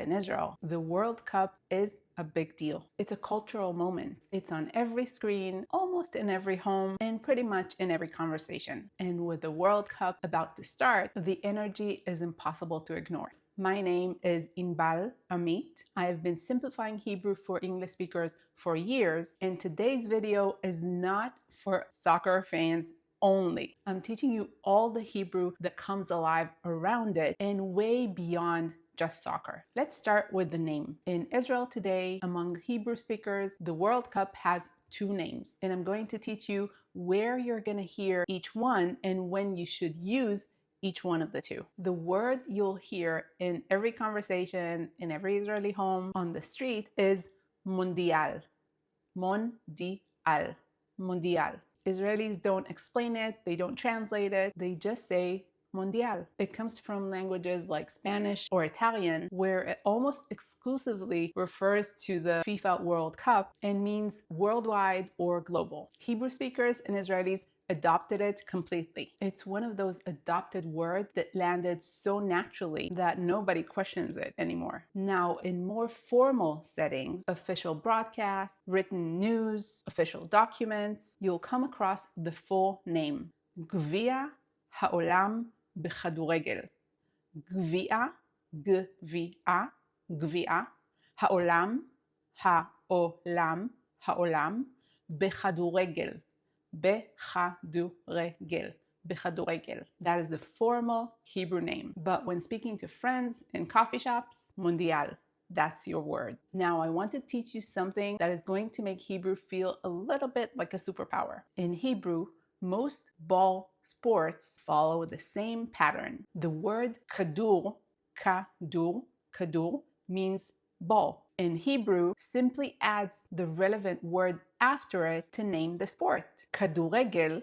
in Israel. The World Cup is a big deal. It's a cultural moment. It's on every screen, almost in every home, and pretty much in every conversation. And with the World Cup about to start, the energy is impossible to ignore. My name is Inbal Amit. I have been simplifying Hebrew for English speakers for years, and today's video is not for soccer fans only. I'm teaching you all the Hebrew that comes alive around it and way beyond just soccer. Let's start with the name. In Israel today, among Hebrew speakers, the World Cup has two names, and I'm going to teach you where you're going to hear each one and when you should use each one of the two. The word you'll hear in every conversation, in every Israeli home, on the street is mondial. Mondial. Mondial. Israelis don't explain it, they don't translate it, they just say mondial. It comes from languages like Spanish or Italian, where it almost exclusively refers to the FIFA World Cup and means worldwide or global. Hebrew speakers and Israelis adopted it completely. It's one of those adopted words that landed so naturally that nobody questions it anymore. Now, in more formal settings, official broadcasts, written news, official documents, you'll come across the full name. Gvia Ha'olam B'Chaduregel. Gvia, Gvia, Gvia, Ha'olam, Ha'olam, Ha'olam, B'Chaduregel. Bechadurегel. Bechadurегel. That is the formal Hebrew name. But when speaking to friends in coffee shops, mondial. That's your word. Now, I want to teach you something that is going to make Hebrew feel a little bit like a superpower. In Hebrew, most ball sports follow the same pattern. The word kadur, kadur, means ball. In Hebrew, simply adds the relevant word after it to name the sport. Kaduregel,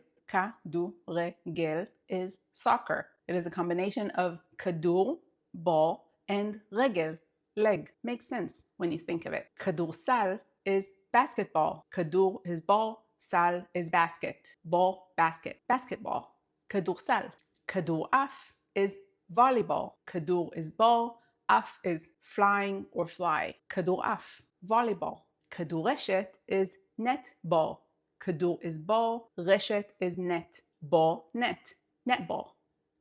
is soccer. It is a combination of kadur, ball, and regel, leg. Makes sense when you think of it. Kadursal is basketball. Kadur is ball, sal is basket. Ball, basket. Basketball. Kadursal. Kaduraf is volleyball. Kadur is ball, af is flying or fly. Kaduraf, volleyball. Kadureshet is netball. Kadur is ball, reshet is net. Ball, net. Netball.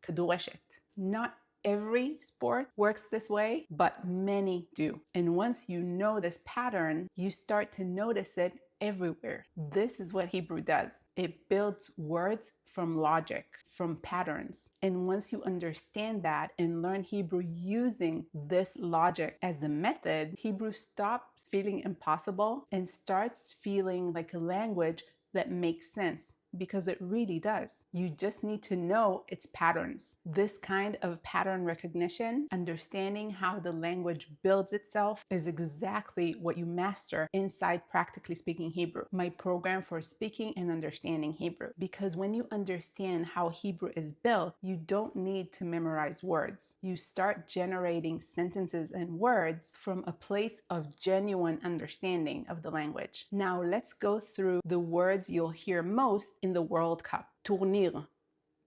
Kadureshet. Not every sport works this way, but many do. And once you know this pattern, you start to notice it everywhere. This is what Hebrew does. It builds words from logic, from patterns. And once you understand that and learn Hebrew using this logic as the method, Hebrew stops feeling impossible and starts feeling like a language that makes sense. Because it really does. You just need to know its patterns. This kind of pattern recognition, understanding how the language builds itself, is exactly what you master inside Practically Speaking Hebrew, my program for speaking and understanding Hebrew. Because when you understand how Hebrew is built, you don't need to memorize words. You start generating sentences and words from a place of genuine understanding of the language. Now let's go through the words you'll hear most in the World Cup. Tournir,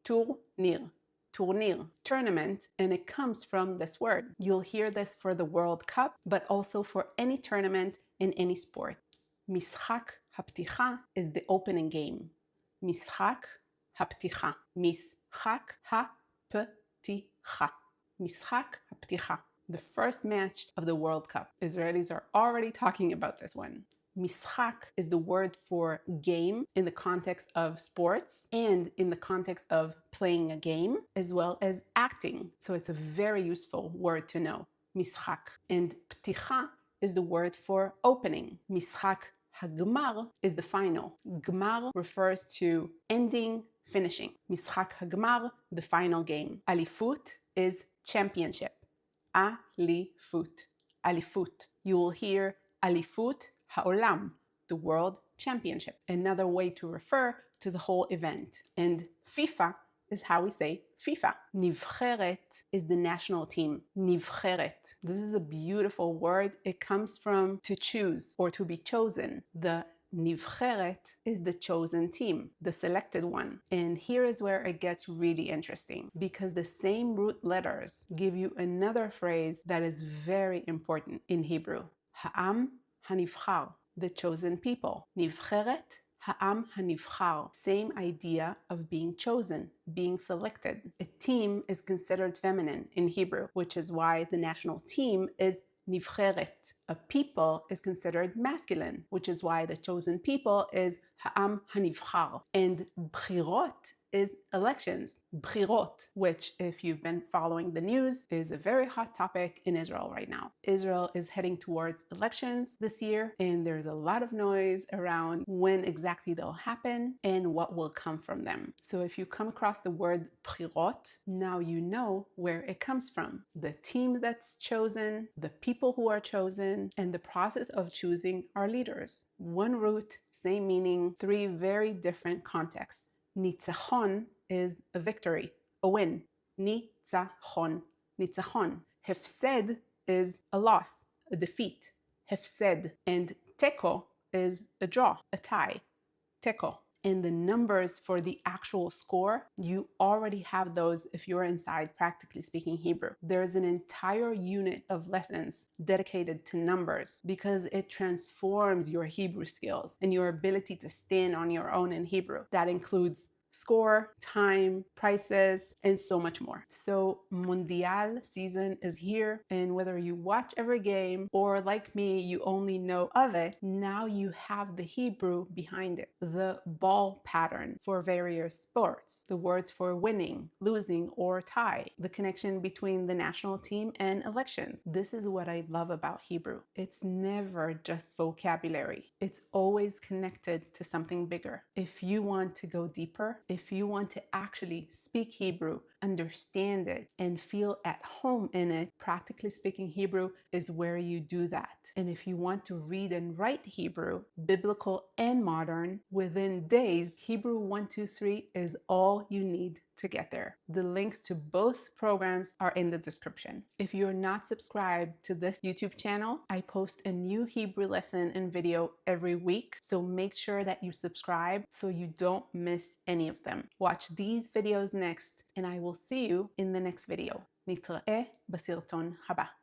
tournir, tournir, tournament, and it comes from this word. You'll hear this for the World Cup, but also for any tournament in any sport. Mishak hapticha is the opening game. Mishak hapticha. Mishak hapticha. Mishak hapticha. The first match of the World Cup. Israelis are already talking about this one. Mishak is the word for game in the context of sports and in the context of playing a game, as well as acting. So it's a very useful word to know. Mishak. And pticha is the word for opening. Mishak hagmar is the final. Gmar refers to ending, finishing. Mishak hagmar, the final game. Alifut is championship. Alifut. Alifut. You will hear Alifut Ha'olam, the World Championship. Another way to refer to the whole event. And FIFA is how we say FIFA. Nivcheret is the national team. Nivcheret. This is a beautiful word. It comes from to choose or to be chosen. The Nivcheret is the chosen team, the selected one. And here is where it gets really interesting, because the same root letters give you another phrase that is very important in Hebrew. Ha'am hanivchar, the chosen people. Nivcheret, ha'am hanivchar, same idea of being chosen, being selected. A team is considered feminine in Hebrew, which is why the national team is nivcheret. A people is considered masculine, which is why the chosen people is ha'am hanivchar. And bchirot is elections, bchirot, which, if you've been following the news, is a very hot topic in Israel right now. Israel is heading towards elections this year, and there's a lot of noise around when exactly they'll happen and what will come from them. So if you come across the word bchirot, now you know where it comes from. The team that's chosen, the people who are chosen, and the process of choosing our leaders. One root, same meaning, three very different contexts. Nitzachon is a victory, a win. Nitzachon, nitzachon. Hefsed is a loss, a defeat. Hefsed. And teko is a draw, a tie. Teko. And the numbers for the actual score, you already have those if you're inside Practically Speaking Hebrew. There's an entire unit of lessons dedicated to numbers because it transforms your Hebrew skills and your ability to stand on your own in Hebrew. That includes score, time, prices, and so much more. So Mundial season is here, and whether you watch every game or like me, you only know of it, now you have the Hebrew behind it. The ball pattern for various sports, the words for winning, losing, or tie, the connection between the national team and elections. This is what I love about Hebrew. It's never just vocabulary. It's always connected to something bigger. If you want to go deeper, if you want to actually speak Hebrew, understand it, and feel at home in it, Practically Speaking Hebrew is where you do that. And if you want to read and write Hebrew, biblical and modern, within days, Hebrew 123 is all you need to get there. The links to both programs are in the description. If you're not subscribed to this YouTube channel, I post a new Hebrew lesson and video every week, so make sure that you subscribe so you don't miss any of them. Watch these videos next, and I will see you in the next video. נתראה בסרטון הבא.